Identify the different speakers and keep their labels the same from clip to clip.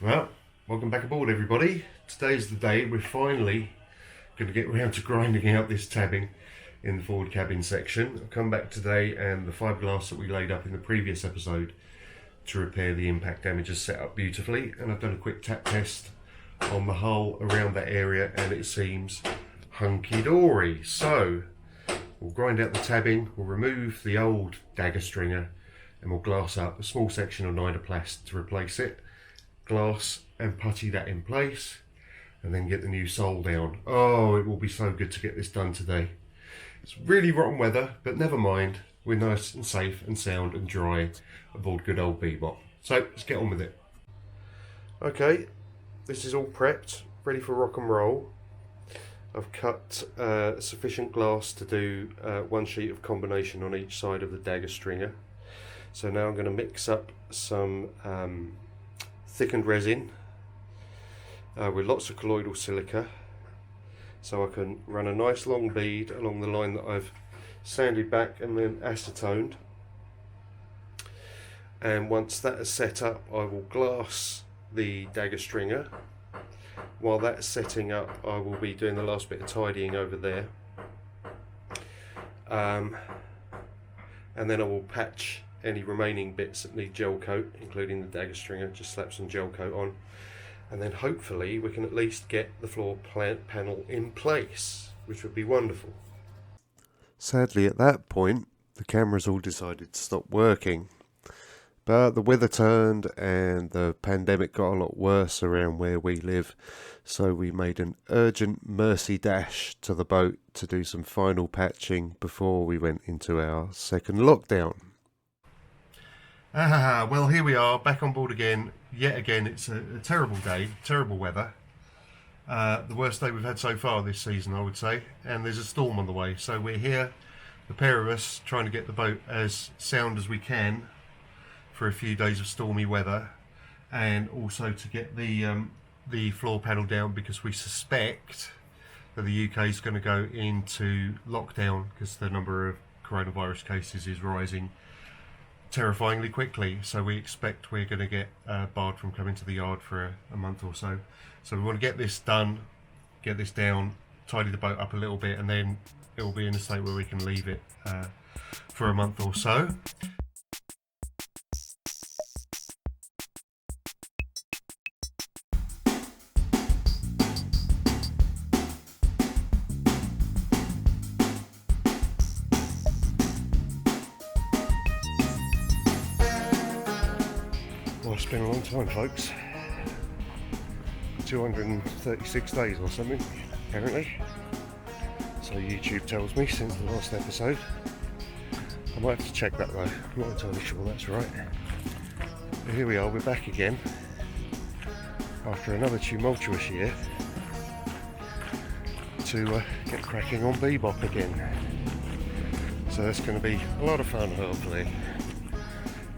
Speaker 1: Well, welcome back aboard everybody. Today's the day we're finally going to get around to grinding out this tabbing in the forward cabin section. I've come back today and the fiberglass that we laid up in the previous episode to repair the impact damage is set up beautifully, and I've done a quick tap test on the hull around that area and it seems hunky-dory. So we'll grind out the tabbing, we'll remove the old dagger stringer and we'll glass up a small section of Nidoplast to replace it, glass and putty that in place, and then get the new sole down. Oh, it will be so good to get this done today. It's really rotten weather, but never mind. We're nice and safe and sound and dry aboard good old Bebop. So let's get on with it. Okay, this is all prepped, ready for rock and roll. I've cut sufficient glass to do one sheet of combination on each side of the dagger stringer. So now I'm going to mix up some thickened resin with lots of colloidal silica, so I can run a nice long bead along the line that I've sanded back and then acetoned. And once that is set up, I will glass the dagger stringer. While that's setting up, I will be doing the last bit of tidying over there, and then I will patch any remaining bits that need gel coat, including the dagger stringer. Just slap some gel coat on, and then hopefully we can at least get the floor panel in place, which would be wonderful. Sadly, at that point the cameras all decided to stop working, but the weather turned and the pandemic got a lot worse around where we live, so we made an urgent mercy dash to the boat to do some final patching before we went into our second lockdown. Well, here we are, back on board again. Yet again, it's a terrible day, terrible weather. The worst day we've had so far this season, I would say. And there's a storm on the way. So we're here, the pair of us, trying to get the boat as sound as we can for a few days of stormy weather. And also to get the floor panel down, because we suspect that the UK is going to go into lockdown because the number of coronavirus cases is rising terrifyingly quickly. So we expect we're going to get barred from coming to the yard for a month or so. So we want to get this done, get this down, tidy the boat up a little bit, and then it will be in a state where we can leave it for a month or so. Well, it's been a long time, folks. 236 days or something, apparently. So YouTube tells me, since the last episode. I might have to check that though, I'm not entirely sure that's right. But here we are, we're back again. After another tumultuous year. To get cracking on Bebop again. So that's going to be a lot of fun, hopefully.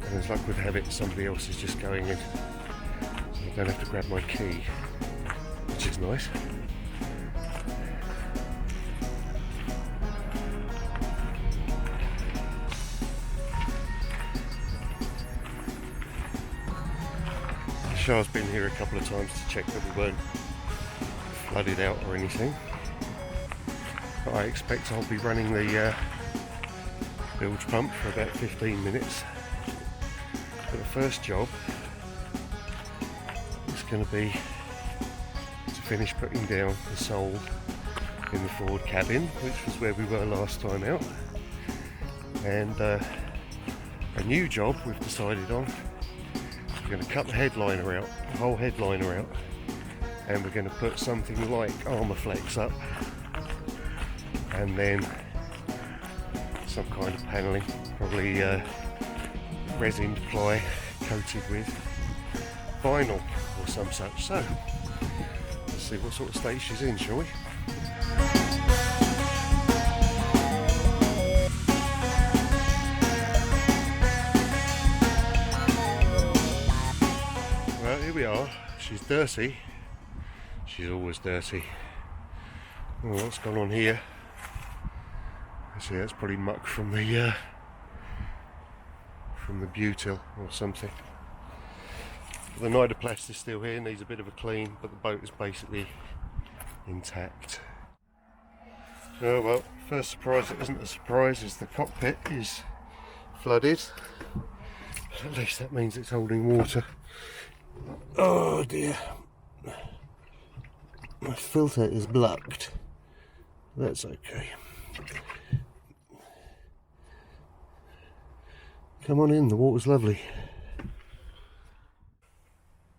Speaker 1: And as luck would have it, somebody else is just going in, so I don't have to grab my key, which is nice. Shah's been here a couple of times to check that we weren't flooded out or anything. But I expect I'll be running the bilge pump for about 15 minutes. But the first job is going to be to finish putting down the sole in the forward cabin, which was where we were last time out. And a new job we've decided on. We're going to cut the headliner out, the whole headliner out, and we're going to put something like armour flex up, and then some kind of panelling, probably resin ply coated with vinyl or some such. So let's see what sort of state she's in, shall we? Well, here we are. She's dirty. She's always dirty. Oh, what's gone on here? See, that's probably muck from the butyl or something. The nidoplast is still here, needs a bit of a clean, but the boat is basically intact. Oh well, first surprise that isn't a surprise is the cockpit is flooded. At least that means it's holding water. Oh dear. My filter is blocked. That's okay. Come on in, the water's lovely.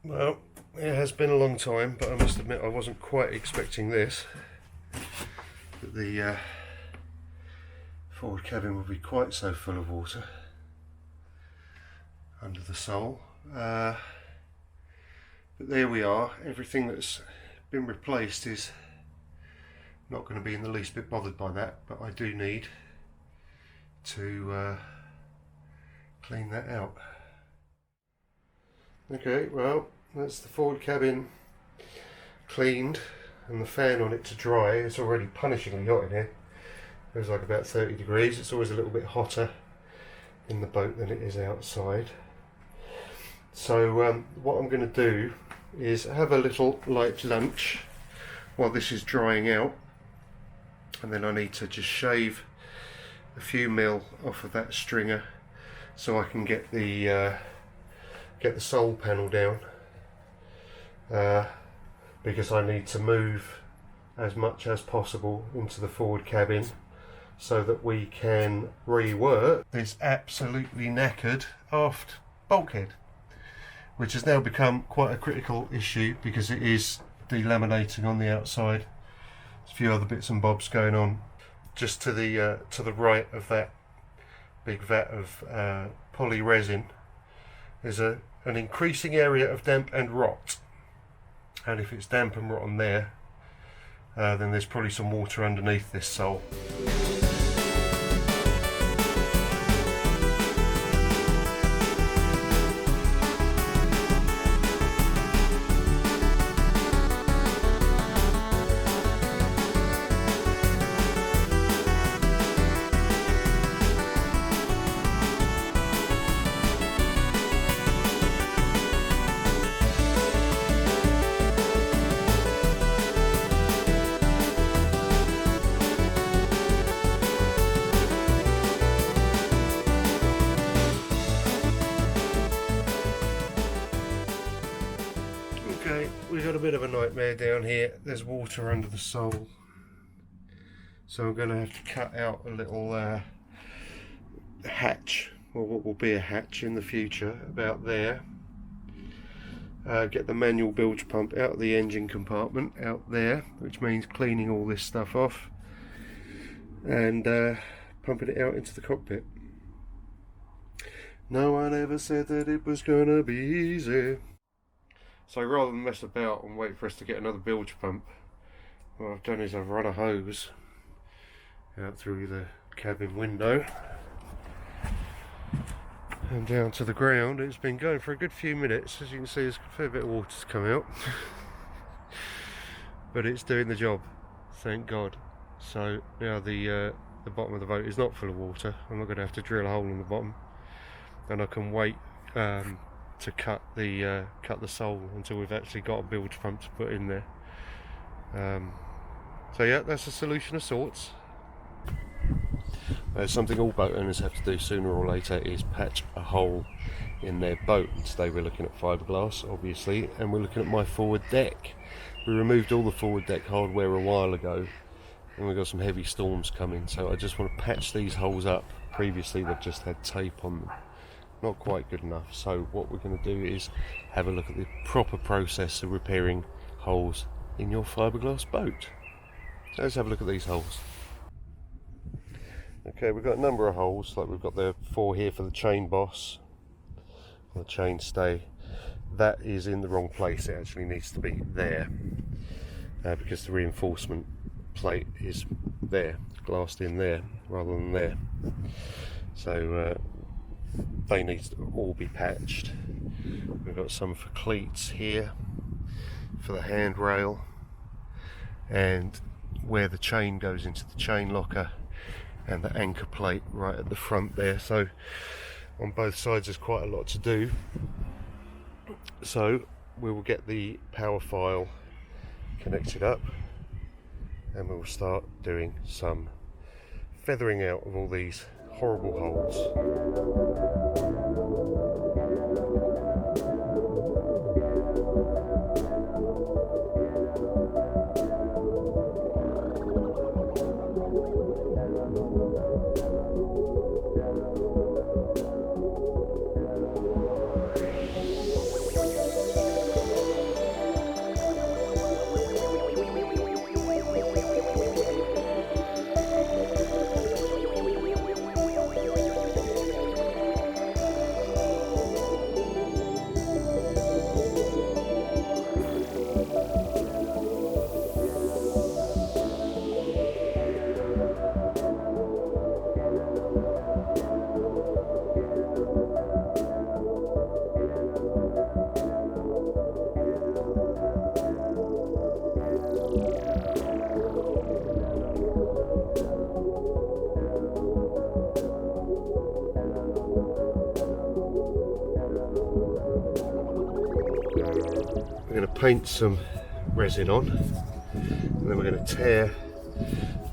Speaker 1: Well, it has been a long time, but I must admit I wasn't quite expecting this. That the forward cabin would be quite so full of water under the sole. But there we are. Everything that's been replaced is not going to be in the least bit bothered by that, but I do need to clean that out. Okay, well, that's the forward cabin cleaned and the fan on it to dry. It's already punishingly hot in here. It was like about 30 degrees. It's always a little bit hotter in the boat than it is outside. So what I'm going to do is have a little light lunch while this is drying out, and then I need to just shave a few mil off of that stringer so I can get the sole panel down, because I need to move as much as possible into the forward cabin so that we can rework this absolutely knackered aft bulkhead, which has now become quite a critical issue because it is delaminating on the outside. There's a few other bits and bobs going on. Just to the right of that big vat of poly resin, there's an increasing area of damp and rot, and if it's damp and rotten there, then there's probably some water underneath this sole. Okay, we've got a bit of a nightmare down here. There's water under the sole, so I'm going to have to cut out a little hatch, or what will be a hatch in the future, about there. Get the manual bilge pump out of the engine compartment out there, which means cleaning all this stuff off and pumping it out into the cockpit. No one ever said that it was going to be easy. So rather than mess about and wait for us to get another bilge pump, what I've done is I've run a hose out through the cabin window and down to the ground. It's been going for a good few minutes. As you can see, there's a fair bit of water's come out. But it's doing the job, thank God. So now the bottom of the boat is not full of water. I'm not going to have to drill a hole in the bottom, and I can wait to cut the sole until we've actually got a bilge pump to put in there. So yeah, that's a solution of sorts. Something all boat owners have to do sooner or later is patch a hole in their boat. Today we're looking at fiberglass, obviously, and we're looking at my forward deck. We removed all the forward deck hardware a while ago, and we've got some heavy storms coming, so I just want to patch these holes up. Previously they've just had tape on them. Not quite good enough, so what we're going to do is have a look at the proper process of repairing holes in your fiberglass boat. So let's have a look at these holes. Okay, we've got a number of holes, like we've got the 4 here for the chain boss, or the chain stay. That is in the wrong place. It actually needs to be there, because the reinforcement plate is there, glassed in there rather than there. So they need to all be patched. We've got some for cleats here, for the handrail, and where the chain goes into the chain locker, and the anchor plate right at the front there. So on both sides there's quite a lot to do. So we will get the power file connected up and we will start doing some feathering out of all these horrible holes. We're going to paint some resin on, and then we're going to tear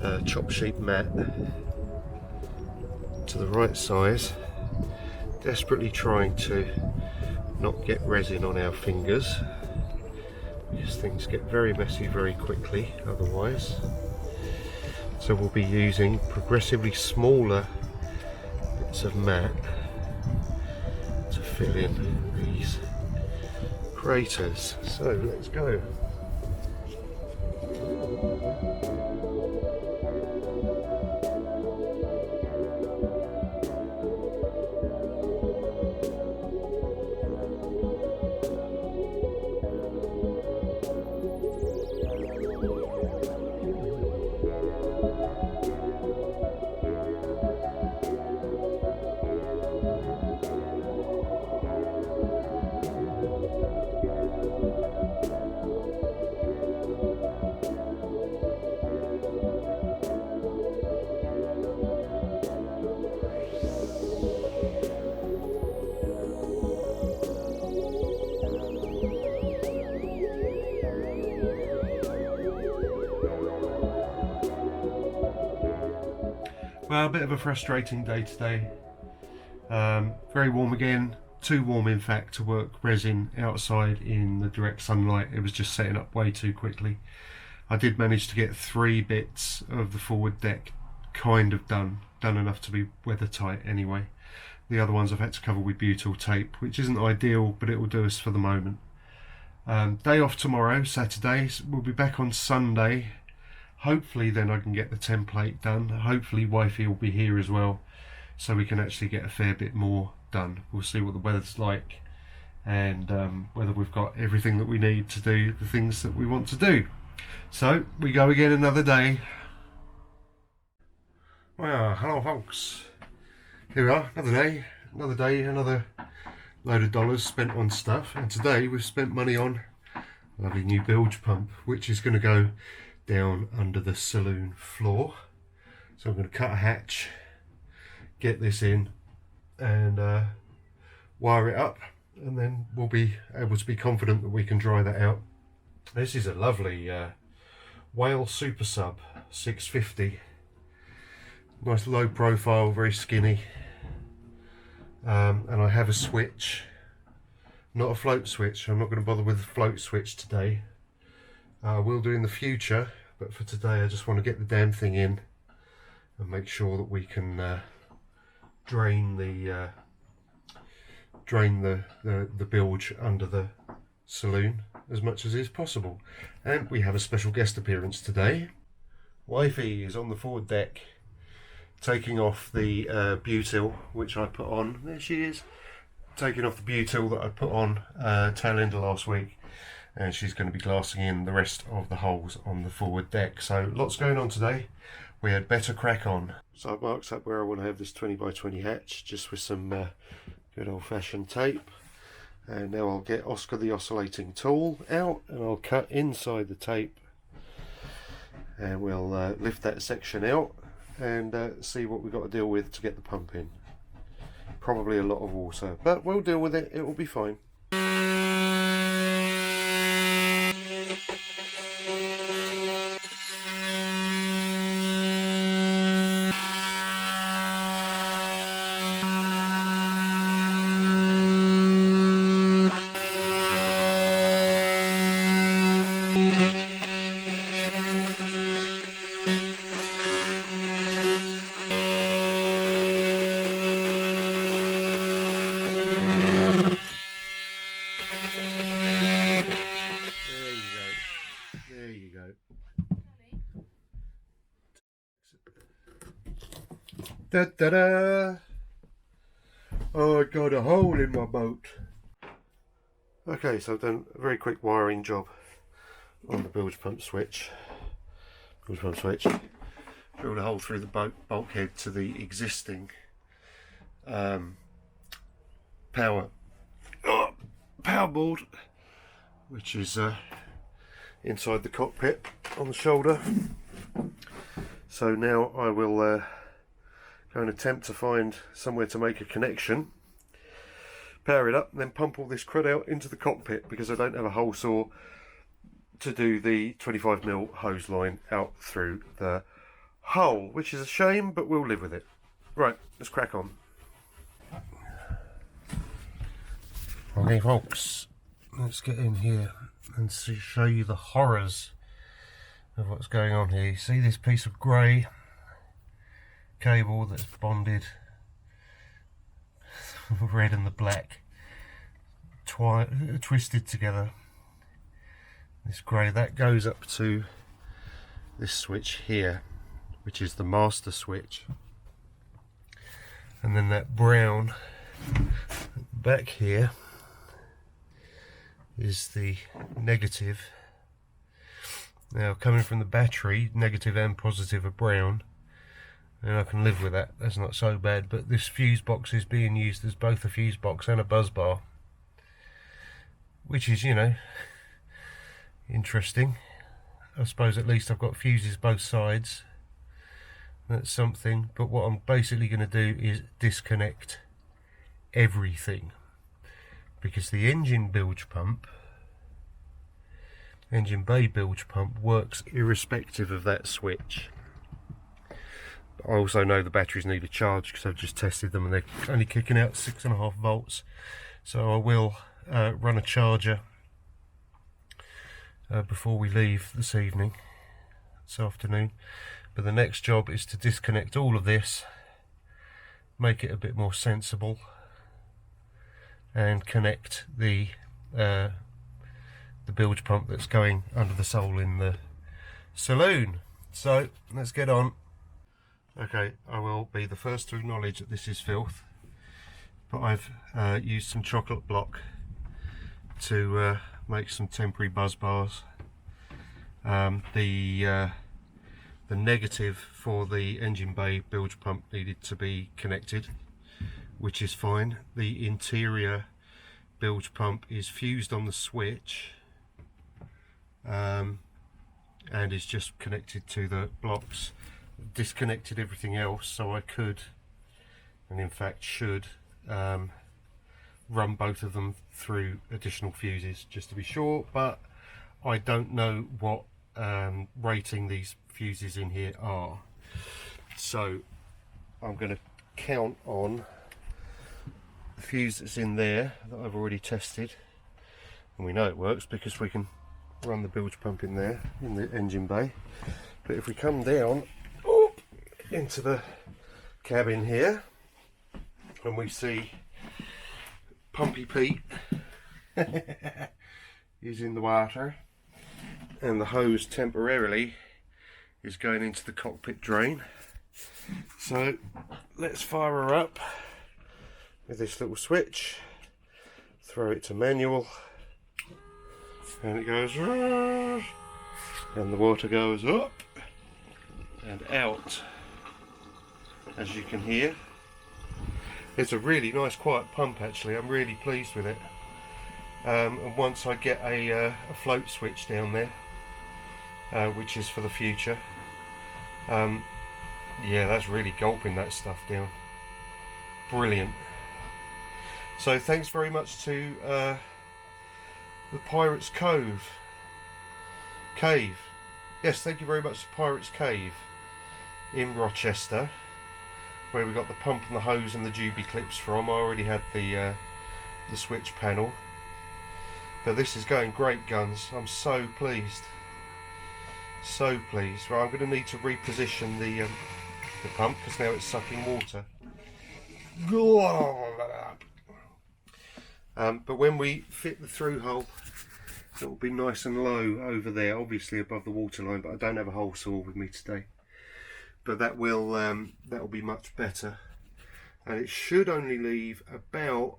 Speaker 1: a chop sheet mat to the right size, desperately trying to not get resin on our fingers because things get very messy very quickly otherwise. So we'll be using progressively smaller bits of mat to fill in these craters. So let's go. Well, a bit of a frustrating day today. Very warm again, too warm in fact to work resin outside in the direct sunlight. It was just setting up way too quickly. I did manage to get 3 bits of the forward deck kind of done enough to be weather tight anyway. The other ones I've had to cover with butyl tape, which isn't ideal, but it will do us for the moment. Day off tomorrow, Saturday. We'll be back on Sunday. Hopefully then I can get the template done. Hopefully wifey will be here as well, so we can actually get a fair bit more done. We'll see what the weather's like and whether we've got everything that we need to do the things that we want to do. So we go again another day. Well, hello folks. Here we are, another day, another load of dollars spent on stuff, and today we've spent money on a lovely new bilge pump, which is going to go down under the saloon floor. So I'm going to cut a hatch, get this in and wire it up, and then we'll be able to be confident that we can dry that out. This is a lovely Whale Super Sub 650, nice low profile, very skinny, and I have a switch, not a float switch. I'm not going to bother with the float switch today. I will do in the future, but for today I just want to get the damn thing in and make sure that we can drain the bilge under the saloon as much as is possible. And we have a special guest appearance today. Wifey is on the forward deck taking off the butyl which I put on. There she is, taking off the butyl that I put on tail end of last week, and she's going to be glassing in the rest of the holes on the forward deck. So lots going on today. We had better crack on. So I've marked up where I want to have this 20 by 20 hatch, just with some good old-fashioned tape. And now I'll get Oscar the oscillating tool out and I'll cut inside the tape, and we'll lift that section out and see what we've got to deal with to get the pump in. Probably a lot of water, but we'll deal with it, it will be fine. There you go. Da da da! Oh, I got a hole in my boat. Okay, so I've done a very quick wiring job on the bilge pump switch. Drilled a hole through the bulkhead to the existing power board, which is inside the cockpit on the shoulder. So now I will go and attempt to find somewhere to make a connection, power it up, and then pump all this crud out into the cockpit, because I don't have a hole saw to do the 25mm hose line out through the hole, which is a shame, but we'll live with it. Right, let's crack on. Okay folks, let's get in here and show you the horrors of what's going on here. You see this piece of grey cable that's bonded, red and the black twisted together. This grey, that goes up to this switch here, which is the master switch, and then that brown back here is the negative. Now, coming from the battery, negative and positive are brown, and I can live with that, that's not so bad. But this fuse box is being used as both a fuse box and a buzz bar, which is, you know, interesting. I suppose at least I've got fuses both sides. That's something. But what I'm basically going to do is disconnect everything, because the engine bay bilge pump works irrespective of that switch. I also know the batteries need a charge, because I've just tested them and they're only kicking out 6.5 volts. So I will run a charger before we leave this afternoon. But the next job is to disconnect all of this, make it a bit more sensible, and connect the bilge pump that's going under the sole in the saloon. So let's get on. Okay, I will be the first to acknowledge that this is filth, but I've used some chocolate block to make some temporary buzz bars. The negative for the engine bay bilge pump needed to be connected, which is fine. The interior bilge pump is fused on the switch, and is just connected to the blocks. Disconnected everything else, so I could, and in fact should, run both of them through additional fuses just to be sure, but I don't know what rating these fuses in here are, so I'm going to count on the fuse that's in there that I've already tested, and we know it works because we can run the bilge pump in there in the engine bay. But if we come down into the cabin here, and we see Pumpy Pete is in the water, and the hose temporarily is going into the cockpit drain. So let's fire her up with this little switch, throw it to manual, and it goes, and the water goes up and out, as you can hear. It's a really nice quiet pump actually, I'm really pleased with it. And once I get a float switch down there, which is for the future, yeah, that's really gulping that stuff down. Brilliant. So thanks very much to the Pirates Cave. Yes, thank you very much to Pirates Cave in Rochester, where we got the pump and the hose and the Juby clips from. I already had the switch panel. But this is going great guns. I'm so pleased. So pleased. Right, I'm going to need to reposition the pump because now it's sucking water. But when we fit the through hole, it will be nice and low over there, obviously above the water line, but I don't have a hole saw with me today. But that will be much better. And it should only leave about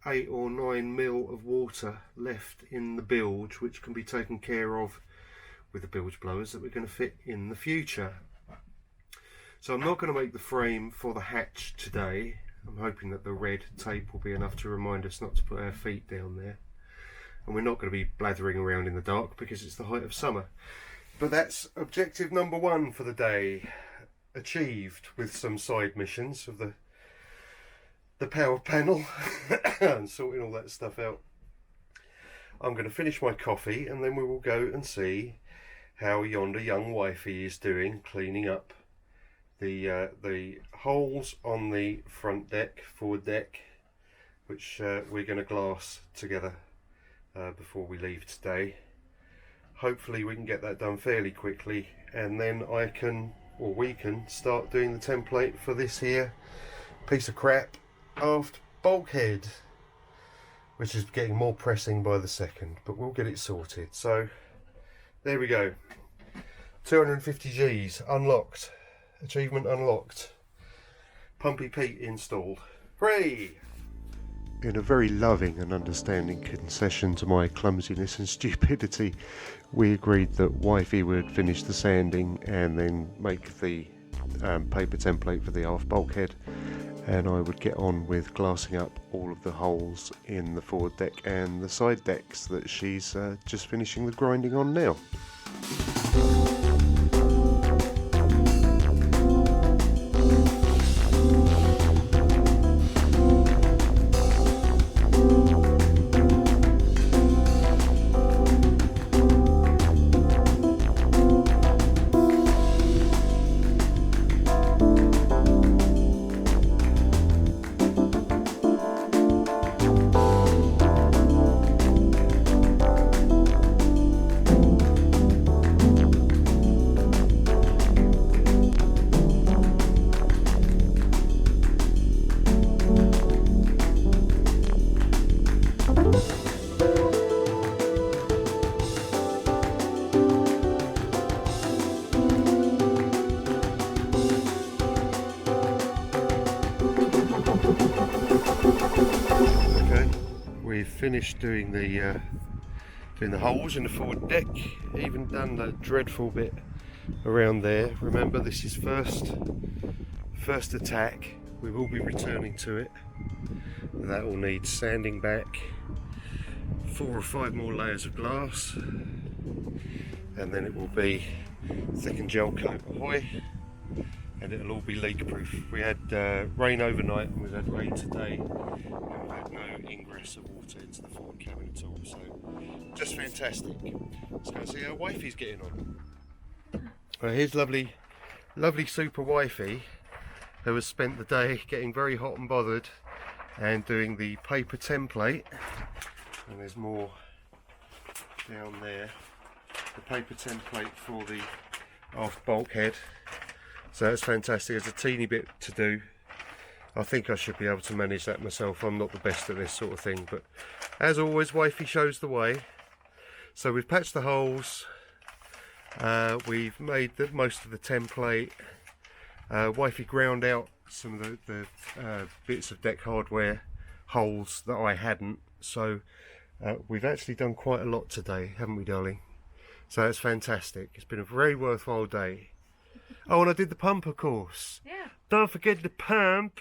Speaker 1: 8 or 9 mil of water left in the bilge, which can be taken care of with the bilge blowers that we're going to fit in the future. So I'm not going to make the frame for the hatch today. I'm hoping that the red tape will be enough to remind us not to put our feet down there. And we're not going to be blathering around in the dark because it's the height of summer. But that's objective number 1 for the day, achieved with some side missions of the power panel and sorting all that stuff out. I'm going to finish my coffee and then we will go and see how yonder young wifey is doing cleaning up the holes on the front deck, forward deck, which we're going to glass together before we leave today. Hopefully we can get that done fairly quickly, and then we can start doing the template for this here piece of crap aft bulkhead, which is getting more pressing by the second, but we'll get it sorted. So there we go, 250 G's unlocked, achievement unlocked, Pumpy Pete installed. Hooray! In a very loving and understanding concession to my clumsiness and stupidity, we agreed that wifey would finish the sanding and then make the paper template for the aft bulkhead, and I would get on with glassing up all of the holes in the forward deck and the side decks that she's just finishing the grinding on now. We've finished doing the holes in the forward deck, even done that dreadful bit around there. Remember, this is first attack. We will be returning to it. That will need sanding back, 4 or 5 more layers of glass, and then it will be thicken gel coat ahoy, and it'll all be leak proof. We had rain overnight and we've had rain today, and we've had no ingress of water into the forward cabin at all, so just fantastic. Let's go and see how wifey's getting on. Well, here's lovely super wifey, who has spent the day getting very hot and bothered and doing the paper template, and there's more down there, the paper template for the aft bulkhead. So that's fantastic. There's a teeny bit to do. I think I should be able to manage that myself. I'm not the best at this sort of thing, but as always, wifey shows the way. So we've patched the holes, we've made most of the template, wifey ground out some of the bits of deck hardware holes that I hadn't, so we've actually done quite a lot today, haven't we, darling? So that's fantastic. It's been a very worthwhile day. Oh, and I did the pump, of course.
Speaker 2: Yeah.
Speaker 1: Don't forget the pump.